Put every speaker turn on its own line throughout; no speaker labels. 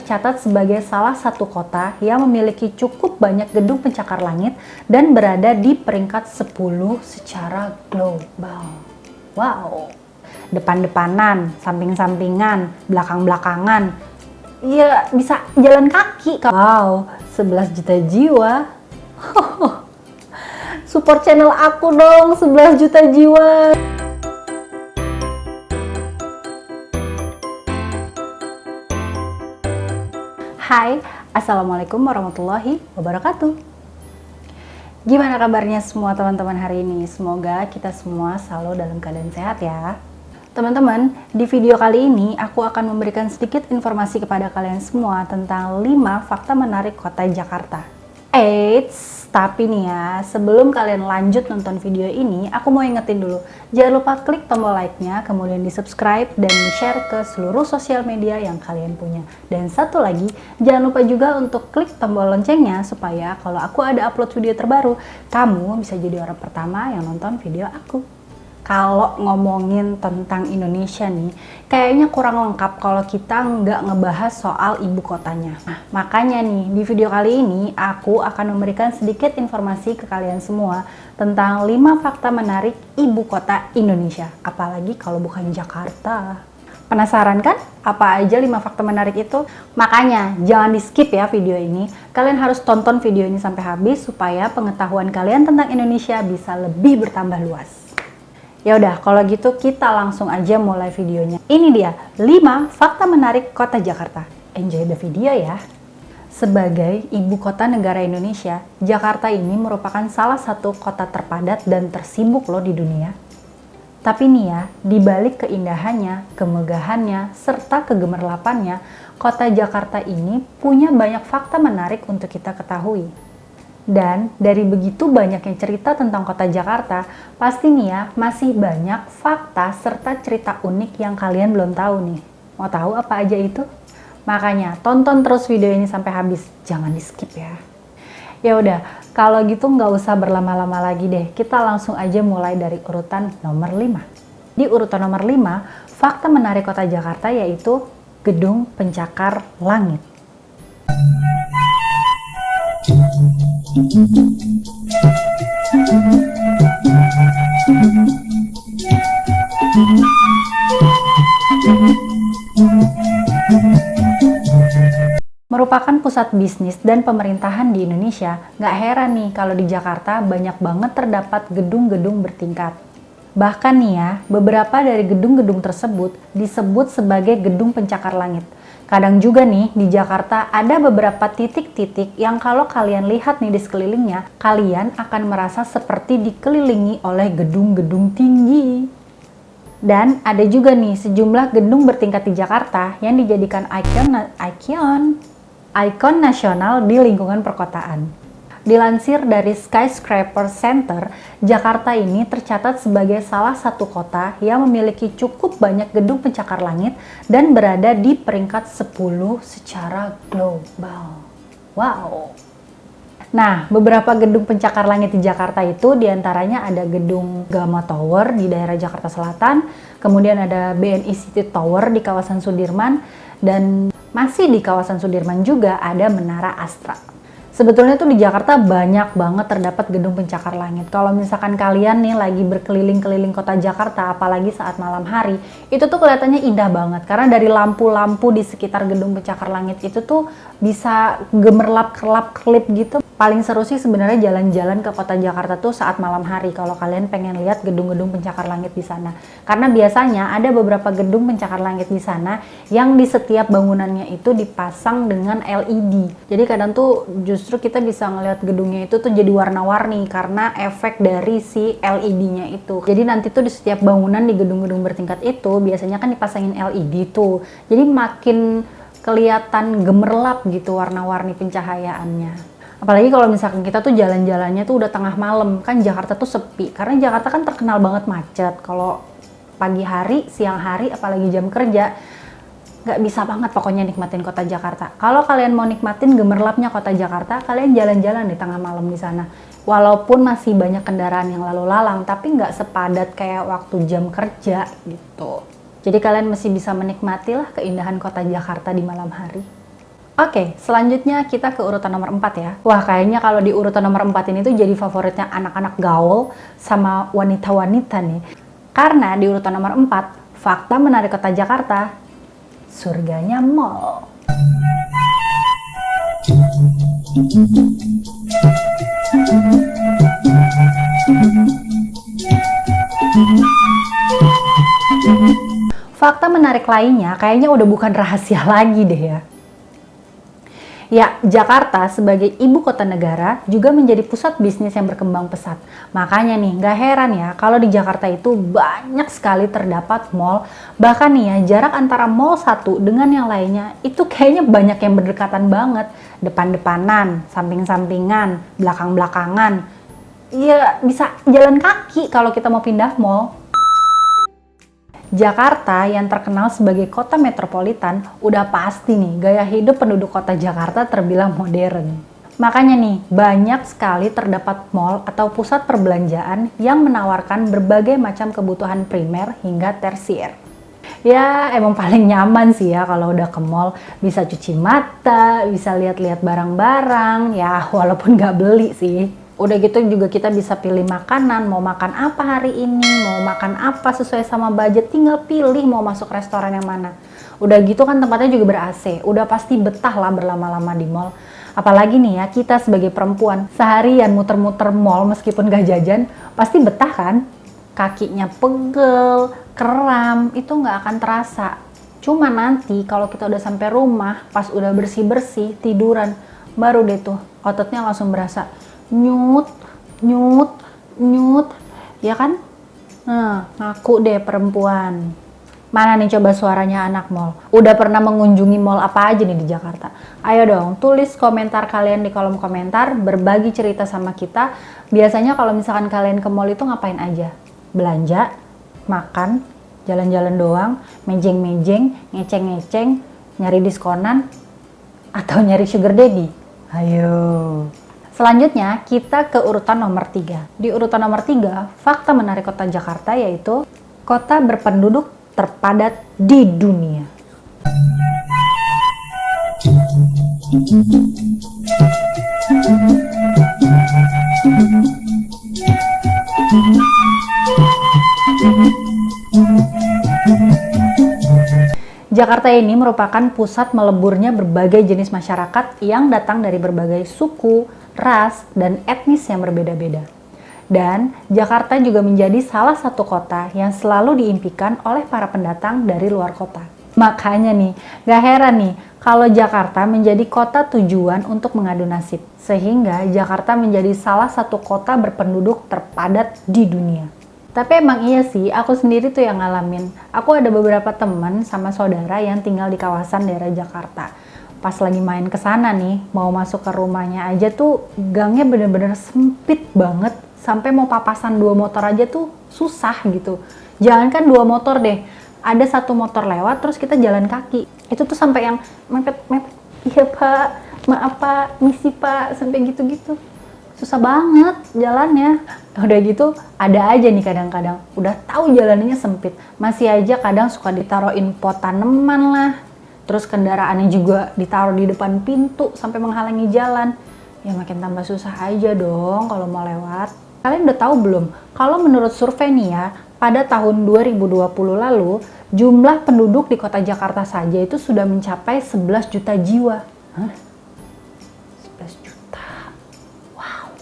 tercatat sebagai salah satu kota yang memiliki cukup banyak gedung pencakar langit dan berada di peringkat 10 secara global. Wow, depan-depanan, samping-sampingan, belakang-belakangan, ya bisa jalan kaki. Wow, 11 juta jiwa. Support channel aku dong, 11 juta jiwa. Hai, Assalamualaikum warahmatullahi wabarakatuh. Gimana kabarnya semua teman-teman hari ini? Semoga kita semua selalu dalam keadaan sehat ya. Teman-teman, di video kali ini aku akan memberikan sedikit informasi kepada kalian semua tentang 5 fakta menarik kota Jakarta. Eits, tapi nih ya, sebelum kalian lanjut nonton video ini, aku mau ingetin dulu, jangan lupa klik tombol like-nya, kemudian di subscribe dan di share ke seluruh sosial media yang kalian punya. Dan satu lagi, jangan lupa juga untuk klik tombol loncengnya, supaya kalau aku ada upload video terbaru, kamu bisa jadi orang pertama yang nonton video aku. Kalau ngomongin tentang Indonesia nih, kayaknya kurang lengkap kalau kita nggak ngebahas soal ibu kotanya. Nah, makanya nih, di video kali ini aku akan memberikan sedikit informasi ke kalian semua tentang 5 fakta menarik ibu kota Indonesia. Apalagi kalau bukan Jakarta. Penasaran kan? Apa aja 5 fakta menarik itu? Makanya, jangan di skip ya video ini. Kalian harus tonton video ini sampai habis supaya pengetahuan kalian tentang Indonesia bisa lebih bertambah luas. Ya udah, kalau gitu kita langsung aja mulai videonya. Ini dia 5 fakta menarik kota Jakarta. Enjoy the video ya. Sebagai ibu kota negara Indonesia, Jakarta ini merupakan salah satu kota terpadat dan tersibuk loh di dunia. Tapi nih ya, di balik keindahannya, kemegahannya, serta kegemerlapannya, kota Jakarta ini punya banyak fakta menarik untuk kita ketahui. Dan dari begitu banyaknya cerita tentang kota Jakarta, pasti nih ya masih banyak fakta serta cerita unik yang kalian belum tahu nih. Mau tahu apa aja itu? Makanya tonton terus video ini sampai habis, jangan di skip ya. Ya udah, kalau gitu nggak usah berlama-lama lagi deh, kita langsung aja mulai dari urutan nomor 5. Di urutan nomor 5, fakta menarik kota Jakarta yaitu gedung pencakar langit. Merupakan pusat bisnis dan pemerintahan di Indonesia, nggak heran nih kalau di Jakarta banyak banget terdapat gedung-gedung bertingkat. Bahkan nih ya, beberapa dari gedung-gedung tersebut disebut sebagai gedung pencakar langit. Kadang juga nih di Jakarta ada beberapa titik-titik yang kalau kalian lihat nih di sekelilingnya, kalian akan merasa seperti dikelilingi oleh gedung-gedung tinggi. Dan ada juga nih sejumlah gedung bertingkat di Jakarta yang dijadikan ikon nasional di lingkungan perkotaan. Dilansir dari Skyscraper Center, Jakarta ini tercatat sebagai salah satu kota yang memiliki cukup banyak gedung pencakar langit dan berada di peringkat 10 secara global. Wow! Nah, beberapa gedung pencakar langit di Jakarta itu diantaranya ada gedung Gama Tower di daerah Jakarta Selatan, kemudian ada BNI City Tower di kawasan Sudirman, dan masih di kawasan Sudirman juga ada Menara Astra. Sebetulnya tuh di Jakarta banyak banget terdapat gedung pencakar langit. Kalau misalkan kalian nih lagi berkeliling-keliling kota Jakarta, apalagi saat malam hari, itu tuh kelihatannya indah banget. Karena dari lampu-lampu di sekitar gedung pencakar langit itu tuh bisa gemerlap, kerlap-kerlip gitu. Paling seru sih sebenarnya jalan-jalan ke kota Jakarta tuh saat malam hari kalau kalian pengen lihat gedung-gedung pencakar langit di sana. Karena biasanya ada beberapa gedung pencakar langit di sana yang di setiap bangunannya itu dipasang dengan LED. Jadi kadang tuh justru kita bisa ngelihat gedungnya itu tuh jadi warna-warni karena efek dari si LED-nya itu. Jadi nanti tuh di setiap bangunan di gedung-gedung bertingkat itu biasanya kan dipasangin LED tuh. Jadi makin kelihatan gemerlap gitu warna-warni pencahayaannya. Apalagi kalau misalkan kita tuh jalan-jalannya tuh udah tengah malam, kan Jakarta tuh sepi. Karena Jakarta kan terkenal banget macet. Kalau pagi hari, siang hari, apalagi jam kerja, nggak bisa banget pokoknya nikmatin kota Jakarta. Kalau kalian mau nikmatin gemerlapnya kota Jakarta, kalian jalan-jalan di tengah malam di sana. Walaupun masih banyak kendaraan yang lalu lalang, tapi nggak sepadat kayak waktu jam kerja gitu. Jadi kalian masih bisa menikmati lah keindahan kota Jakarta di malam hari. Oke, selanjutnya kita ke urutan nomor 4 ya. Wah, kayaknya kalau di urutan nomor 4 ini tuh jadi favoritnya anak-anak gaul sama wanita-wanita nih. Karena di urutan nomor 4, fakta menarik kota Jakarta, surganya mall. Fakta menarik lainnya kayaknya udah bukan rahasia lagi deh ya. Ya, Jakarta sebagai ibu kota negara juga menjadi pusat bisnis yang berkembang pesat. Makanya nih, gak heran ya kalau di Jakarta itu banyak sekali terdapat mall. Bahkan nih ya, jarak antara mall satu dengan yang lainnya itu kayaknya banyak yang berdekatan banget. Depan-depanan, samping-sampingan, belakang-belakangan. Ya, bisa jalan kaki kalau kita mau pindah mall. Jakarta yang terkenal sebagai kota metropolitan, udah pasti nih gaya hidup penduduk kota Jakarta terbilang modern. Makanya nih, banyak sekali terdapat mall atau pusat perbelanjaan yang menawarkan berbagai macam kebutuhan primer hingga tersier. Ya, emang paling nyaman sih ya kalau udah ke mall, bisa cuci mata, bisa lihat-lihat barang-barang, ya walaupun nggak beli sih. Udah gitu juga kita bisa pilih makanan, mau makan apa hari ini, mau makan apa sesuai sama budget, tinggal pilih mau masuk restoran yang mana. Udah gitu kan tempatnya juga ber-AC, udah pasti betah lah berlama-lama di mall. Apalagi nih ya, kita sebagai perempuan, seharian muter-muter mall meskipun gak jajan, pasti betah kan? Kakinya pegel, kram, itu nggak akan terasa. Cuma nanti kalau kita udah sampai rumah, pas udah bersih-bersih, tiduran, baru deh tuh ototnya langsung berasa nyut, ya kan? Nah, ngaku deh perempuan. Mana nih coba suaranya anak mall? Udah pernah mengunjungi mall apa aja nih di Jakarta? Ayo dong, tulis komentar kalian di kolom komentar, berbagi cerita sama kita. Biasanya kalau misalkan kalian ke mall itu ngapain aja? Belanja, makan, jalan-jalan doang, mejeng-mejeng, ngeceng-ngeceng, nyari diskonan, atau nyari sugar daddy? Ayo. Selanjutnya, kita ke urutan nomor 3. Di urutan nomor 3, fakta menarik kota Jakarta yaitu kota berpenduduk terpadat di dunia. Jakarta ini merupakan pusat meleburnya berbagai jenis masyarakat yang datang dari berbagai suku, ras, dan etnis yang berbeda-beda. Dan Jakarta juga menjadi salah satu kota yang selalu diimpikan oleh para pendatang dari luar kota. Makanya nih, gak heran nih kalau Jakarta menjadi kota tujuan untuk mengadu nasib. Sehingga Jakarta menjadi salah satu kota berpenduduk terpadat di dunia. Tapi emang iya sih, aku sendiri tuh yang ngalamin. Aku ada beberapa teman sama saudara yang tinggal di kawasan daerah Jakarta. Pas lagi main ke sana nih, mau masuk ke rumahnya aja tuh gangnya bener-bener sempit banget. Sampai mau papasan 2 motor aja tuh susah gitu. Jangankan 2 motor deh, ada 1 motor lewat terus kita jalan kaki. Itu tuh sampai yang mepet-mepet. Iya pak, maaf pak, misi pak, sampai gitu-gitu. Susah banget jalannya. Udah gitu ada aja nih kadang-kadang udah tahu jalannya sempit, masih aja kadang suka ditaruhin pot tanaman lah, terus kendaraannya juga ditaruh di depan pintu sampai menghalangi jalan. Ya makin tambah susah aja dong kalau mau lewat. Kalian udah tahu belum kalau menurut survei nih ya, pada tahun 2020 lalu jumlah penduduk di kota Jakarta saja itu sudah mencapai 11 juta jiwa. Hah? 11 juta. Wow.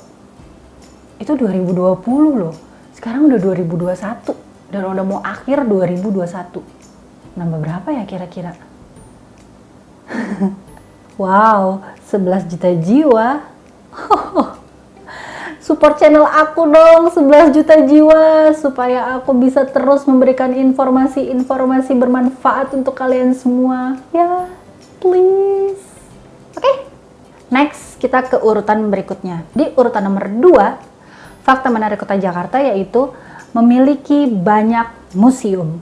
Itu 2020 loh. Sekarang udah 2021 dan udah mau akhir 2021. Nambah berapa ya kira-kira? Wow, 11 juta jiwa. Support channel aku dong, 11 juta jiwa, supaya aku bisa terus memberikan informasi-informasi bermanfaat untuk kalian semua. Ya, please. Oke, next kita ke urutan berikutnya. Di urutan nomor 2, fakta menarik kota Jakarta yaitu memiliki banyak museum.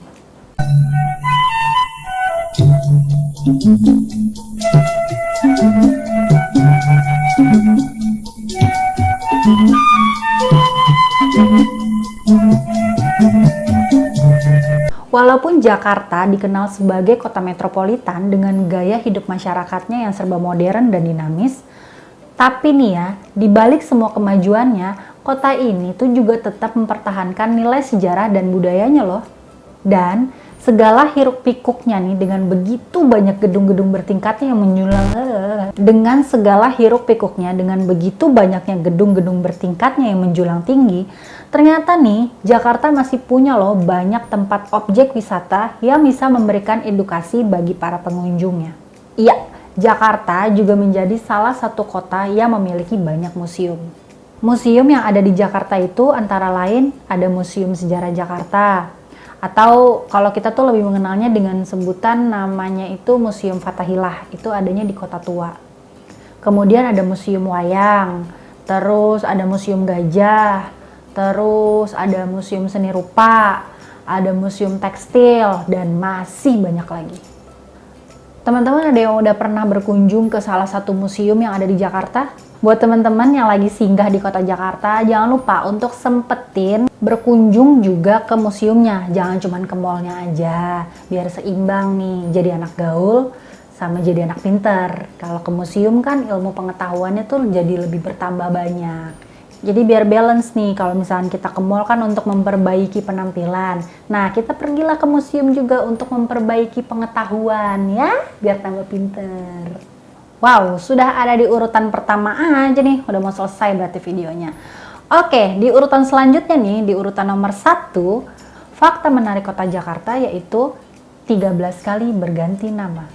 Walaupun Meskipun Jakarta dikenal sebagai kota metropolitan dengan gaya hidup masyarakatnya yang serba modern dan dinamis, tapi nih ya, di balik semua kemajuannya, kota ini tuh juga tetap mempertahankan nilai sejarah dan budayanya loh. Dan segala hiruk pikuknya nih dengan begitu banyak gedung-gedung bertingkatnya yang menjulang tinggi, ternyata nih Jakarta masih punya loh banyak tempat objek wisata yang bisa memberikan edukasi bagi para pengunjungnya. Iya, Jakarta juga menjadi salah satu kota yang memiliki banyak museum. Museum yang ada di Jakarta itu antara lain ada Museum Sejarah Jakarta, atau kalau kita tuh lebih mengenalnya dengan sebutan namanya itu Museum Fathahillah, itu adanya di Kota Tua. Kemudian ada Museum Wayang, terus ada Museum Gajah, terus ada Museum Seni Rupa, ada Museum Tekstil, dan masih banyak lagi. Teman-teman ada yang udah pernah berkunjung ke salah satu museum yang ada di Jakarta? Buat teman-teman yang lagi singgah di kota Jakarta, jangan lupa untuk sempetin berkunjung juga ke museumnya. Jangan cuma ke mallnya aja, biar seimbang nih, jadi anak gaul sama jadi anak pinter. Kalau ke museum kan ilmu pengetahuannya tuh jadi lebih bertambah banyak. Jadi biar balance nih, kalau misalnya kita ke mall kan untuk memperbaiki penampilan. Nah, kita pergilah ke museum juga untuk memperbaiki pengetahuan ya, biar tambah pinter. Wow, sudah ada di urutan pertama aja nih, udah mau selesai berarti videonya. Oke, di urutan selanjutnya nih, di urutan nomor 1, fakta menarik kota Jakarta yaitu 13 kali berganti nama.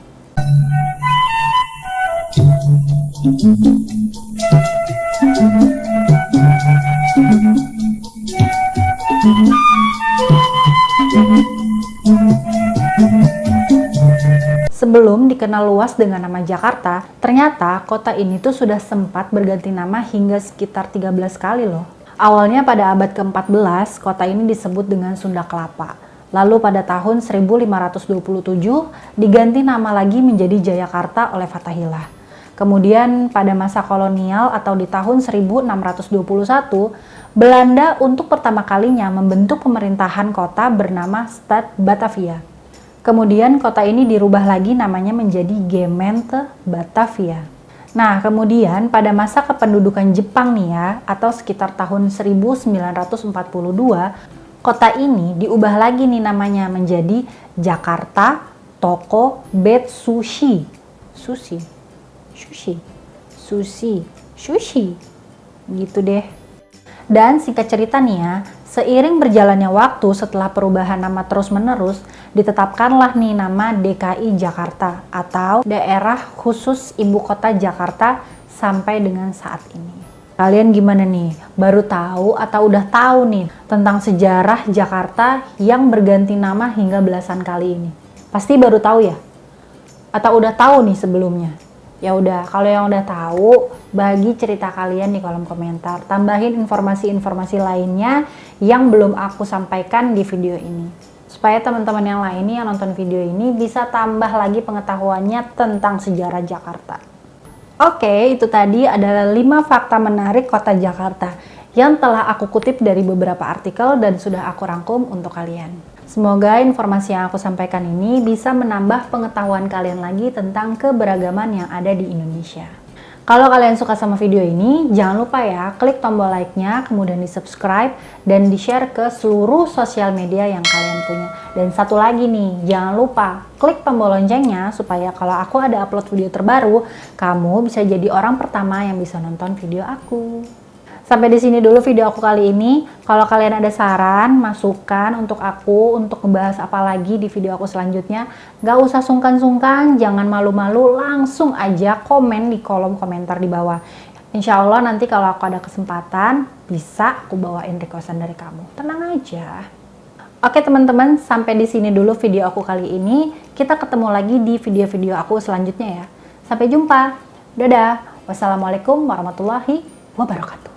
Sebelum dikenal luas dengan nama Jakarta, ternyata kota ini tuh sudah sempat berganti nama hingga sekitar 13 kali loh. Awalnya pada abad ke-14, kota ini disebut dengan Sunda Kelapa. Lalu pada tahun 1527 diganti nama lagi menjadi Jayakarta oleh Fathahillah. Kemudian pada masa kolonial atau di tahun 1621, Belanda untuk pertama kalinya membentuk pemerintahan kota bernama Stad Batavia. Kemudian kota ini dirubah lagi namanya menjadi Gemeente Batavia. Nah, kemudian pada masa kependudukan Jepang nih ya, atau sekitar tahun 1942, kota ini diubah lagi nih namanya menjadi Jakarta Toko Bed Sushi. Sushi. Gitu deh. Dan singkat cerita nih ya, seiring berjalannya waktu setelah perubahan nama terus-menerus, ditetapkanlah nih nama DKI Jakarta atau Daerah Khusus Ibu Kota Jakarta sampai dengan saat ini. Kalian gimana nih? Baru tahu atau udah tahu nih tentang sejarah Jakarta yang berganti nama hingga belasan kali ini? Pasti baru tahu ya? Atau udah tahu nih sebelumnya? Ya udah, kalau yang udah tahu, bagi cerita kalian di kolom komentar. Tambahin informasi-informasi lainnya yang belum aku sampaikan di video ini. Supaya teman-teman yang lain yang nonton video ini bisa tambah lagi pengetahuannya tentang sejarah Jakarta. Oke, itu tadi adalah 5 fakta menarik kota Jakarta yang telah aku kutip dari beberapa artikel dan sudah aku rangkum untuk kalian. Semoga informasi yang aku sampaikan ini bisa menambah pengetahuan kalian lagi tentang keberagaman yang ada di Indonesia. Kalau kalian suka sama video ini, jangan lupa ya klik tombol like-nya, kemudian di subscribe dan di share ke seluruh sosial media yang kalian punya. Dan satu lagi nih, jangan lupa klik tombol loncengnya supaya kalau aku ada upload video terbaru, kamu bisa jadi orang pertama yang bisa nonton video aku. Sampai di sini dulu video aku kali ini. Kalau kalian ada saran, masukan untuk aku untuk ngebahas apa lagi di video aku selanjutnya, gak usah sungkan-sungkan, jangan malu-malu, langsung aja komen di kolom komentar di bawah. Insya Allah nanti kalau aku ada kesempatan, bisa aku bawain requestan dari kamu. Tenang aja. Oke teman-teman, sampai di sini dulu video aku kali ini. Kita ketemu lagi di video-video aku selanjutnya ya. Sampai jumpa. Dadah. Wassalamualaikum warahmatullahi wabarakatuh.